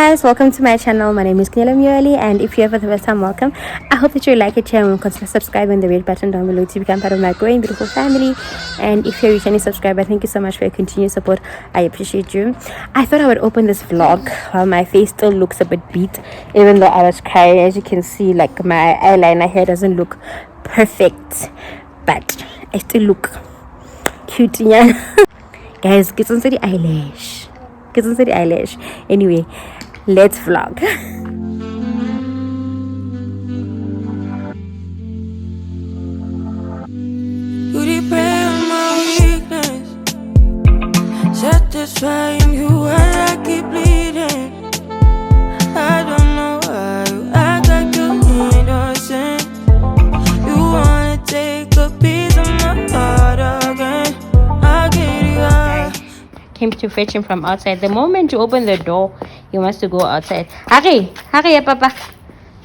guys, welcome to my channel. My name is Keneiloe Myoli, and if you're here for the first time, welcome. I hope that you like it here and consider subscribing the red button down below to become part of my growing beautiful family. And if you're a returning subscriber, thank you so much for your continued support. I appreciate you. I thought I would open this vlog while my face still looks a bit beat, even though I was crying. As you can see, like my eyeliner here doesn't look perfect, but I still look cute, yeah. Guys, get on to the eyelash. Get on to the eyelash. Anyway, let's vlog. You depend on my weakness, satisfying you when I keep bleeding. I don't know why you act like you innocent. You wanna take a piece of my heart again. I get it out. Came to fetch him from outside. The moment you open the door, he wants to go outside. Hurry, hurry, Papa.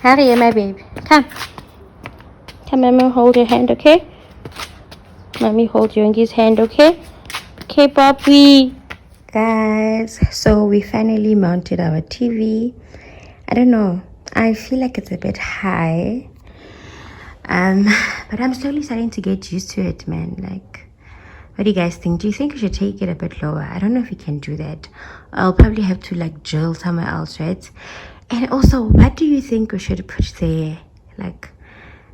Hurry, my baby. Come. Come, Mommy, hold your hand, okay? Mommy, hold Yongi's hand, okay? Okay, Poppy. Guys, so we finally mounted our TV. I don't know. I feel like it's a bit high. But I'm slowly starting to get used to it, man. Like, what do you guys think? Do you think we should take it a bit lower? I don't know if we can do that. I'll probably have to like drill somewhere else, right? And also, what do you think we should put there? Like,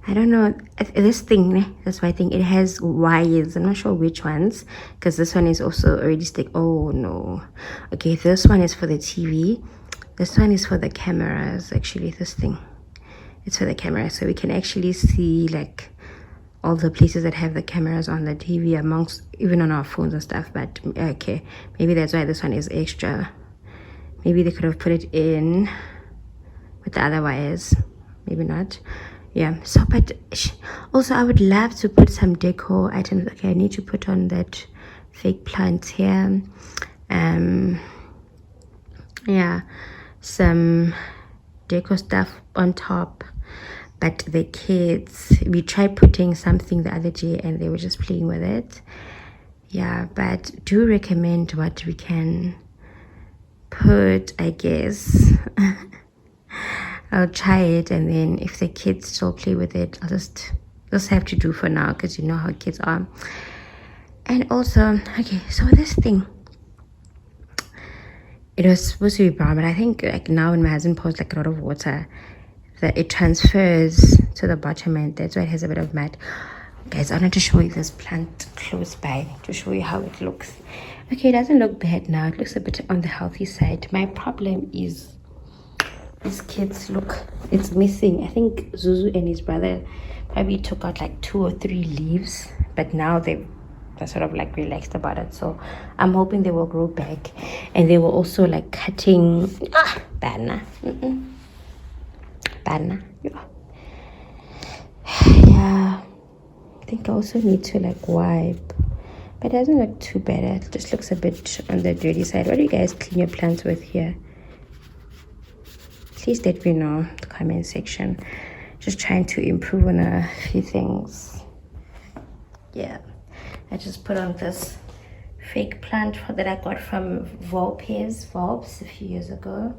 I don't know. This thing, this white thing, it has wires. I'm not sure which ones, because this one is also already stick. Oh no. Okay, this one is for the TV. This one is for the cameras. Actually, this thing, it's for the camera, so we can actually see like all the places that have the cameras on the TV, amongst even on our phones and stuff. But okay, maybe that's why this one is extra. Maybe they could have put it in with the other wires. Maybe not. Yeah. So, but also I would love to put some decor items. Okay, I need to put on that fake plant here. Yeah, some decor stuff on top. But the kids, we tried putting something the other day and they were just playing with it. Yeah, but do recommend what we can put, I guess. I'll try it, and then if the kids still play with it, I'll just have to do for now, because you know how kids are. And also, okay, so this thing, it was supposed to be brown, but I think like now when my husband pours like a lot of water, that it transfers to the bottom, and that's why it has a bit of matte. Guys, I wanted to show you this plant close by to show you how it looks. Okay, it doesn't look bad now. It looks a bit on the healthy side. My problem is these kids, look, it's missing. I think Zuzu and his brother probably took out like 2 or 3 leaves, but now they're sort of like relaxed about it. So I'm hoping they will grow back. And they were also like cutting banana. Banana. Yeah, I think I also need to like wipe, but it doesn't look too bad. It just looks a bit on the dirty side. What do you guys clean your plants with here? Please let me know in the comment section. Just trying to improve on a few things. Yeah, I just put on this fake plant that I got from Volps a few years ago.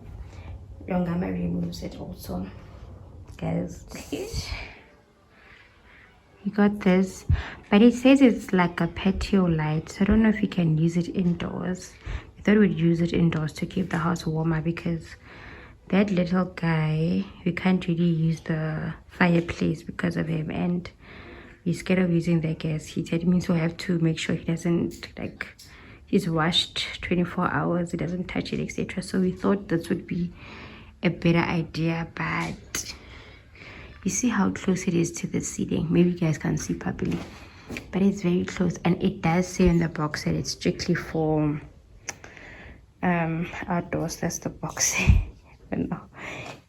Yongama removes it also. Guys, you got this, but it says it's like a patio light, so I don't know if you can use it indoors. I thought we'd use it indoors to keep the house warmer, because that little guy, we can't really use the fireplace because of him, and he's scared of using the gas heater. It means we'll have to make sure he doesn't, like, he's washed 24 hours, he doesn't touch it, etc. So we thought this would be a better idea, but you see how close it is to the ceiling. Maybe you guys can't see properly, but it's very close. And it does say in the box that it's strictly for outdoors. That's the box. I don't know.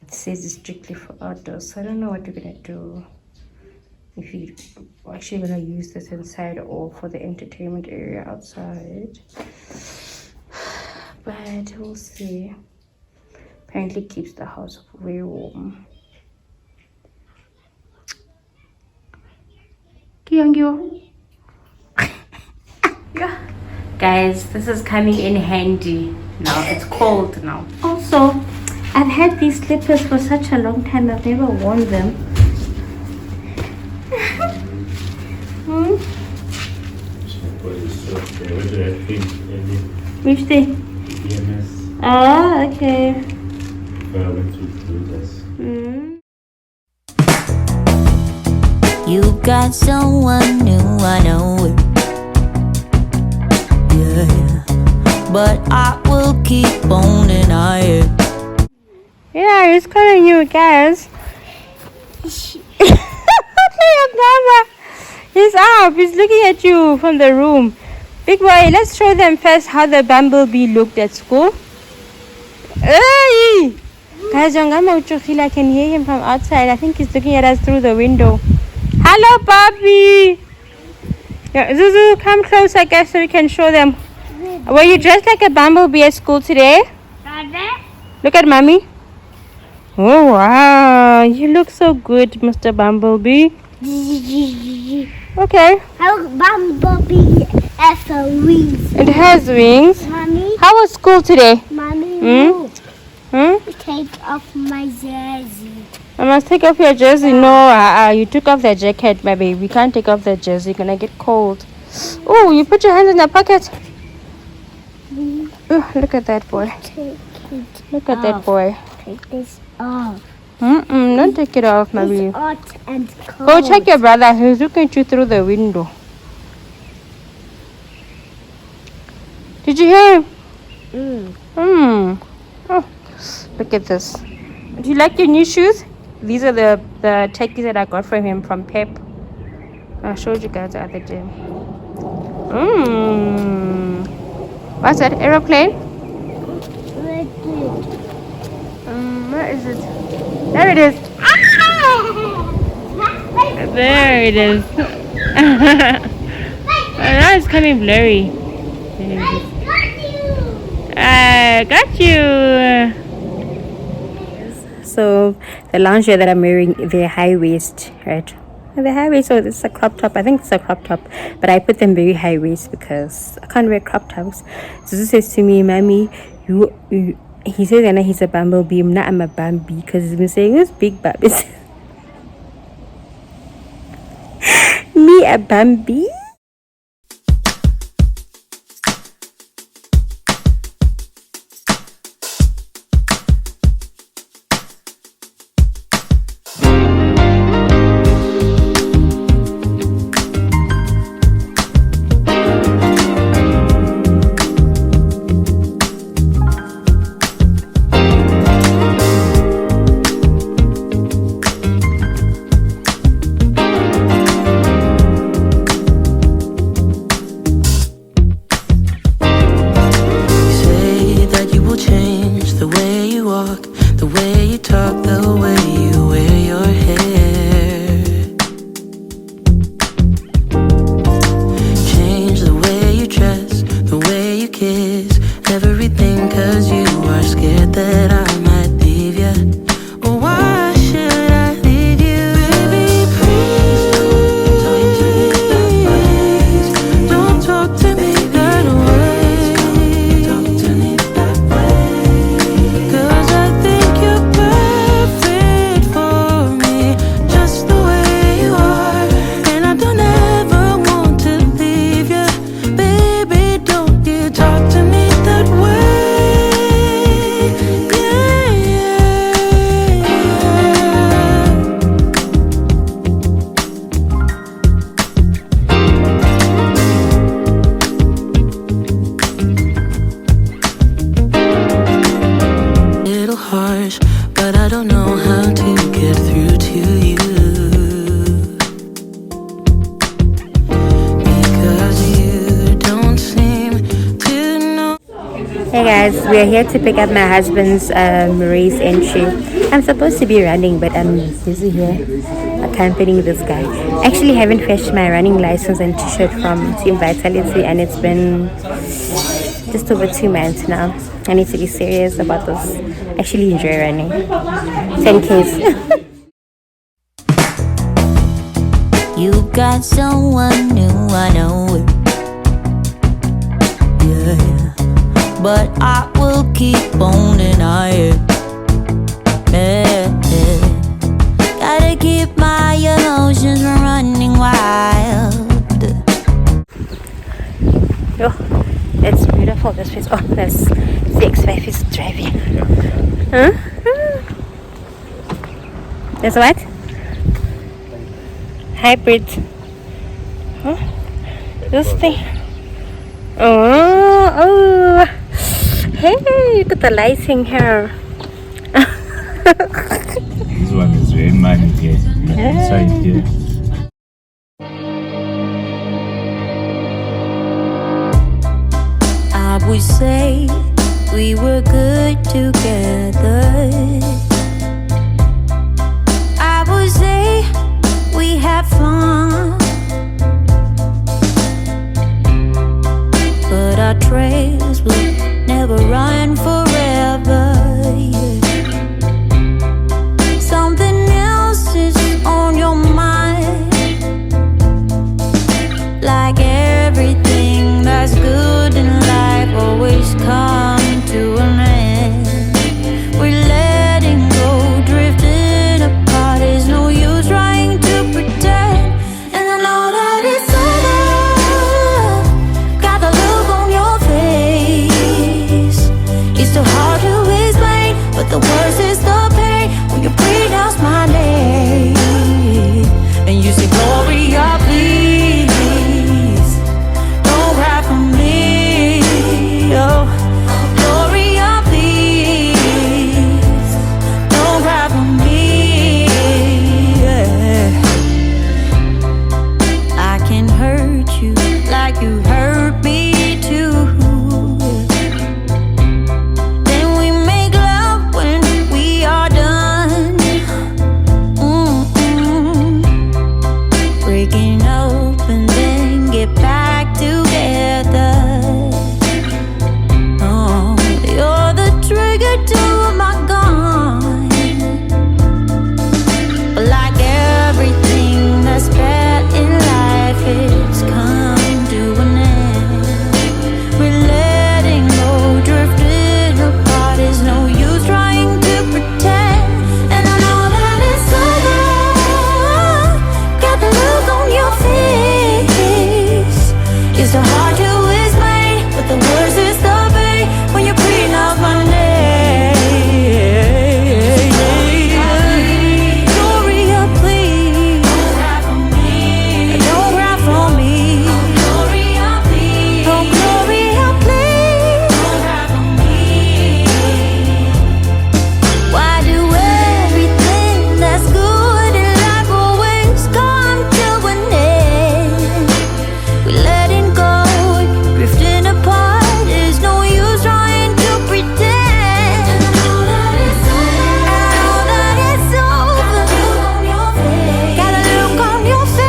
It says it's strictly for outdoors, so I don't know what we're gonna do, if you actually gonna use this inside or for the entertainment area outside, but we'll see. Apparently keeps the house very warm. Yeah, guys, this is coming in handy now. It's cold now. Also, I've had these slippers for such a long time. I've never worn them. Hmm? Which thing? Oh, okay. You got someone new, I know it. Yeah, but I will keep on denying. Yeah, he's calling you guys. He's up. He's looking at you from the room. Big boy, let's show them first how the bumblebee looked at school. Hey! Guys, I can hear him from outside. I think he's looking at us through the window. Hello, Bobby. Yeah, Zuzu, come close, I guess, so we can show them. Were you dressed like a bumblebee at school today? Look at mommy. Oh, wow. You look so good, Mr. Bumblebee. Okay. How bumblebee has wings? It has wings. Mommy, How was school today? mommy, take off my jersey. I must take off your jersey. No, you took off the jacket, my baby. You can't take off the jersey. You're gonna get cold. Oh, you put your hands in your pocket. Oh, look at that boy. Take it Look at off. that boy. Take this off. Don't take it off, my baby. It's hot and cold. Go check your brother. He's looking at you through the window. Did you hear him? Oh, look at this. Do you like your new shoes? These are the techies that I got from him from Pep. I showed you guys the other day. What's that? Aeroplane? Where is it? There it is. There it is. Now it's coming blurry. I got you. So the loungewear that I'm wearing, they're high waist, right? They're high waist, so it's a crop top. I think it's a crop top, but I put them very high waist because I can't wear crop tops. So this says to me, "Mommy, he says that he's a bumblebee. I'm a Bambi because he's been saying it's big babies." Me a Bambi? Hey guys, we are here to pick up my husband's race entry. I'm supposed to be running, but I'm busy here accompanying this guy. Actually haven't fetched my running license and t-shirt from Team Vitality, and it's been just over 2 months now. I need to be serious about this. Actually enjoy running. 10Ks. You got someone new, I know it. Yeah, but I will keep on denying. Huh? There's what? Hybrid. Huh? This thing. Oh. Hey, look at the lighting here. This one is very money here. Inside here. I would say we were good together. I would say we had fun, but our trails will never run forever. Yeah. Something else is on your mind, like everything that's good in life always come to an end. We're letting go, drifting apart. There's no use trying to pretend. And I know that it's over. Got the look on your face. It's so hard to explain, but the worst is the pain when you pronounce my name and you say, Gloria, please don't cry for me. Oh, Gloria, please don't cry for me. Yeah. I can hurt you like you hurt me too. Then we make love when we are done. Breaking up and then get back together. Oh, you're the trigger to my gun. But like everything that's bad in life, it's come to an end. We're letting go, drifting apart. There's no use trying to pretend. And I know that it's over. Got the look on your face. It's so hard to explain, but the worst is the pain when you pronounce my name. Gloria, please don't cry for me. Don't cry for me. Gloria, please. Oh, Gloria, please don't cry for me. Why do everything that's good in life always come to an end? We letting go, drifting apart. There's no use trying to pretend. And I know that it's over. Got a look on your face.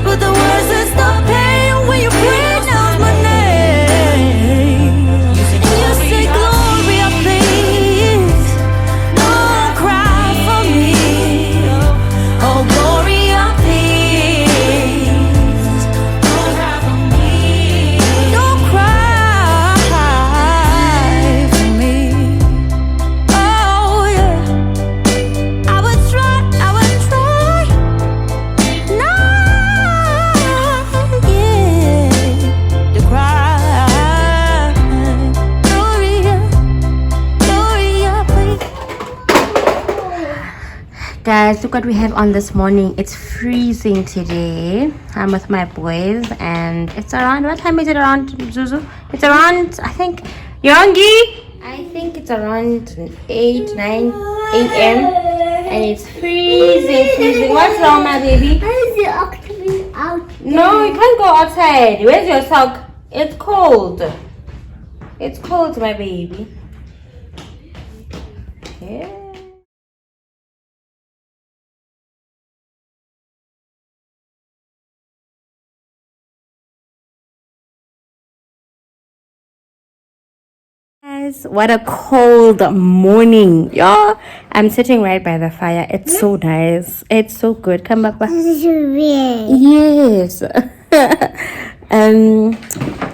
But the worst is the pain when you pronounce my name. And you say, Gloria, please don't cry for me. Oh, Gloria, please don't cry for me. Don't cry for me. Oh, yeah. I would try not, yeah, to cry. Gloria, please. Guys, look what we have on this morning. It's freezing today. I'm with my boys and it's around, what time is it around, Zuzu? It's around, I think, Yongi? I think it's around 8, 9 a.m. and it's freezing. What's wrong, my baby? Why is the octopus out? No, you can't go outside. Where's your sock? It's cold. It's cold, my baby. Yeah. Guys, what a cold morning. Yeah, I'm sitting right by the fire. It's so nice. It's so good. Come, Papa. This is weird. Yes.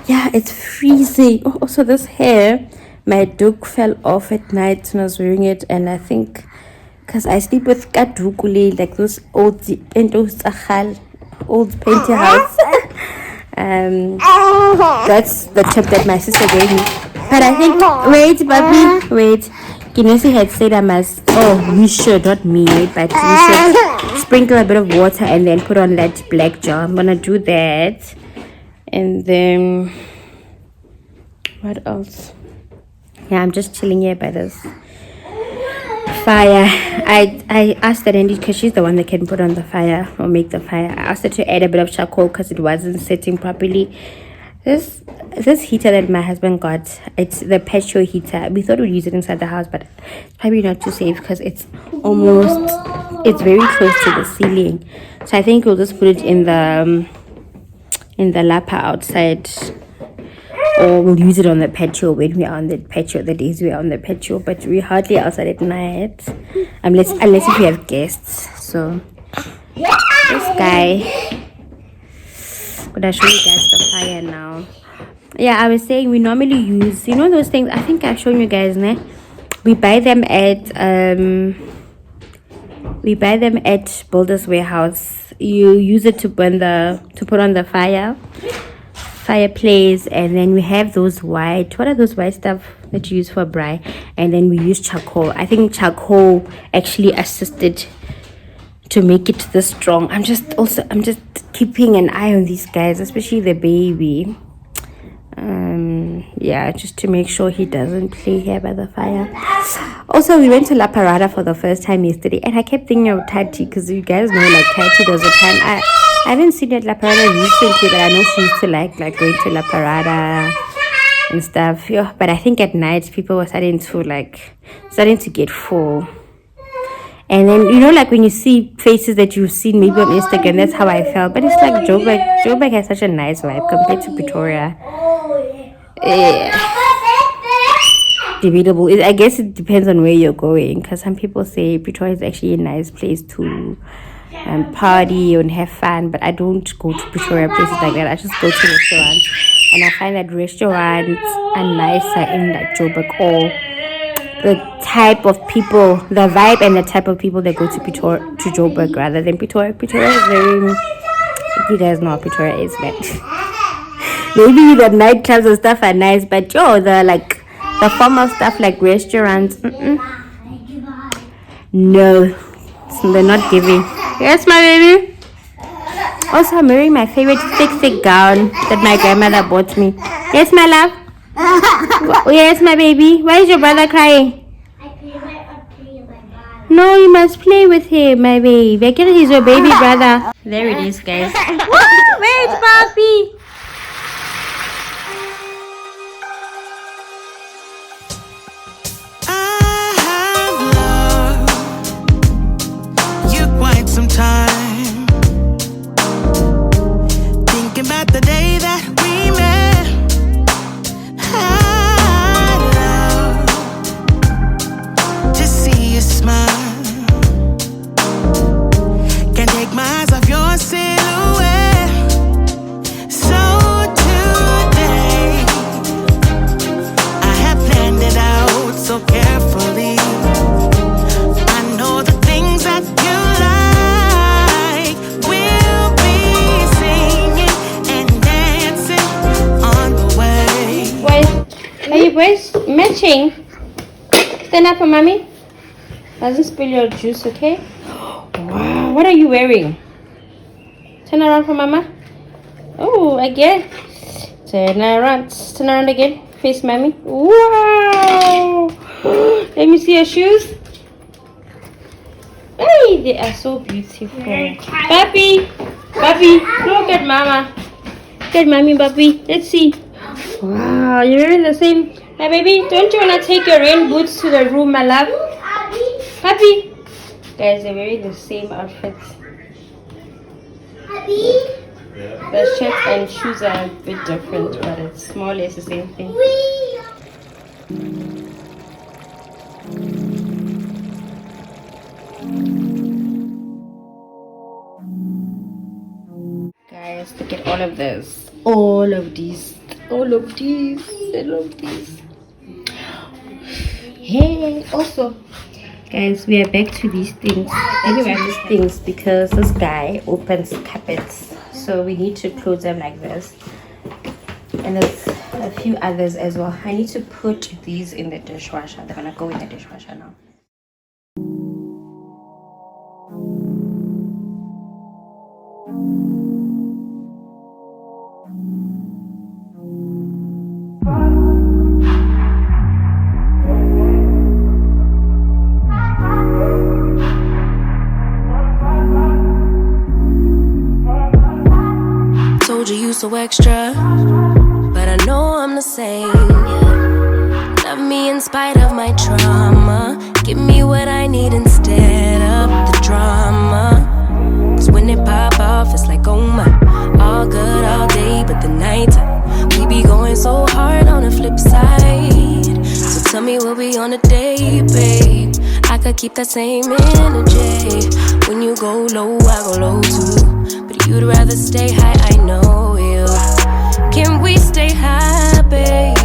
Yeah, it's freezing. Oh, also this hair, my duke fell off at night when I was wearing it, and I think because I sleep with kadukule, like those old painty house. That's the tip that my sister gave me. But I think, wait, puppy, wait. Kinesi had said I must, we should, not me, but we should sprinkle a bit of water and then put on that black jar. I'm gonna do that. And then, what else? Yeah, I'm just chilling here by this fire. I asked that Andy, because she's the one that can put on the fire or make the fire. I asked her to add a bit of charcoal because it wasn't setting properly. This heater that my husband got, it's the petrol heater. We thought we'd use it inside the house, but it's probably not too safe because it's very close to the ceiling. So I think we'll just put it in the lapa outside, or we'll use it on the patio when we are on the patio, the days we are on the patio. But we're hardly outside at night, unless if we have guests. So this guy, gonna show you guys the fire now. Yeah, I was saying we normally use, those things, I think I've shown you guys, né? We buy them at Builder's Warehouse. You use it to put on the fireplace, and then we have those white, what are those white stuff that you use for braai, and then we use charcoal. I think charcoal actually assisted to make it this strong. I'm just keeping an eye on these guys, especially the baby. Yeah, just to make sure he doesn't play here by the fire. Also, we went to Laparada for the first time yesterday, and I kept thinking of Tati, because you guys know, like, Tati does a time. I haven't seen her at Laparada recently, but I know she used to like going to Laparada and stuff. Yeah, but I think at night people were starting to get full. And then, like when you see faces that you've seen maybe on Instagram, that's how I felt. But it's like Joburg has such a nice vibe compared to Pretoria. Debatable. I guess it depends on where you're going, because some people say Pretoria is actually a nice place to party and have fun. But I don't go to Pretoria places like that. I just go to restaurants, and I find that restaurants are nicer in like Joburg, or the type of people, the vibe and the type of people that go to Joburg rather than Pretoria. Pretoria is very, if you guys know how Pretoria is, but maybe the nightclubs and stuff are nice, but the formal stuff like restaurants, no, they're not giving. Yes, my baby. Also, I'm wearing my favorite thick gown that my grandmother bought me. Yes, my love. Yes, my baby. Why is your brother crying? No, you must play with him, my baby. He's your baby brother. There it is, guys. Where's Papi? Some time thinking about the day that we met. I love to see you smile. Can't take my eyes off your silhouette. So today I have planned it out so carefully. I know the things that you like. We'll be singing and dancing on the way. Why are you boys matching? Stand up for mommy. Doesn't spill your juice, okay? Wow, what are you wearing? Turn around for mama. Oh, again. Turn around again. Face mommy. Wow. Let me see your shoes. Hey, they are so beautiful. Papi, look at mama. Look at mommy, Papi. Let's see. Wow, you're wearing the same. Now, baby, don't you want to take your rain boots to the room, my love? Papi. Guys, they're wearing the same outfits. The shirt and shoes are a bit different, but it's more or less the same thing. Guys, look at all of this. All of these. Hey, also, guys, we are back to these things. Anyway, these things because this guy opens carpets, so we need to close them like this. And there's a few others as well. I need to put these in the dishwasher. They're gonna go in the dishwasher now. Told you so extra, but I know I'm the same. Yeah. Love me in spite of my trauma. Give me what I need instead of the drama. Cause when it pop off, it's like, oh my. All good all day, but the night we be going so hard on the flip side. So tell me what we on a day, babe. I could keep that same energy. When you go low, I go low too. But you'd rather stay high, I know you. Can we stay high, babe?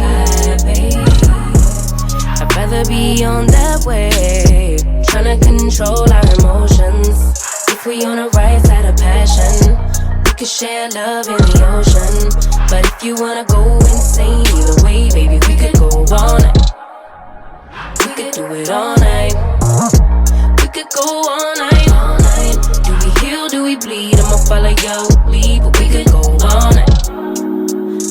I'd rather be on that wave, tryna control our emotions. If we on the right side of passion, we could share love in the ocean. But if you wanna go insane either way, baby, we could go all night. We could do it all night. We could go all night, all night. Do we heal, do we bleed? I'ma follow your lead, but we could go all night.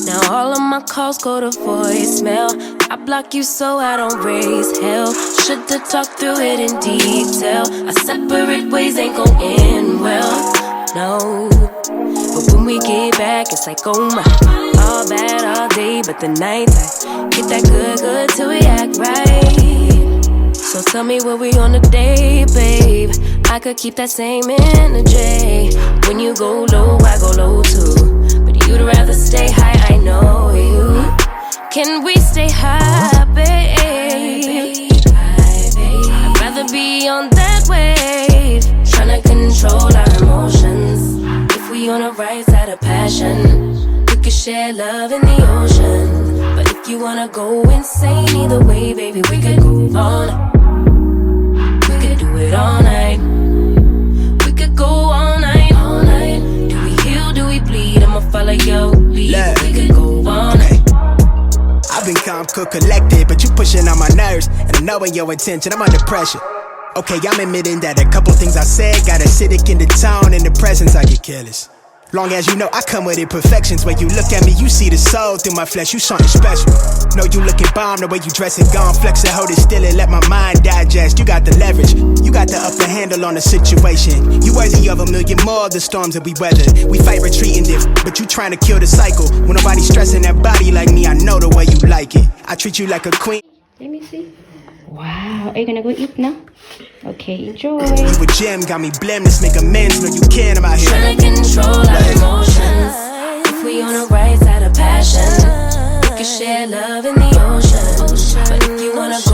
Now all of my calls go to voicemail. I block you so I don't raise hell. Should've talked through it in detail. Our separate ways ain't gon' end well, no. But when we get back, it's like, oh my. All bad all day, but the night I get that good till we act right. So tell me what we on a day, babe. I could keep that same energy. When you go low, I go low too. But you'd rather stay high, I know you. Can we stay high, babe? I'd rather be on that wave, tryna control our emotions. If we on the right side of passion, we could share love in the ocean. But if you wanna go insane either way, baby, we could go all night. We could do it all night. We could go all night, all night. Do we heal, do we bleed? I'ma follow your lead. We could go all night. I've been calm, cool, collected, but you pushing on my nerves. And I'm knowing your intention, I'm under pressure. Okay, I'm admitting that a couple things I said got acidic in the tone. In the presence, I get careless. Long as you know I come with imperfections. When you look at me, you see the soul through my flesh. You something special. Know you looking bomb, the way you dress it, gone flex it, hold it still and let my mind digest. You got the leverage, you got the upper handle on the situation. You worthy of a million more of the storms that we weathered. We fight retreating different, but you trying to kill the cycle. When nobody's stressing that body like me, I know the way you like it. I treat you like a queen. Let me see. Wow, are you gonna go eat now? Okay, enjoy. You a gem, got me blameless, make amends. Know you can, I'm out here trying to control our emotions. If we on the right side of passion, we can share love in the ocean. But if you wanna go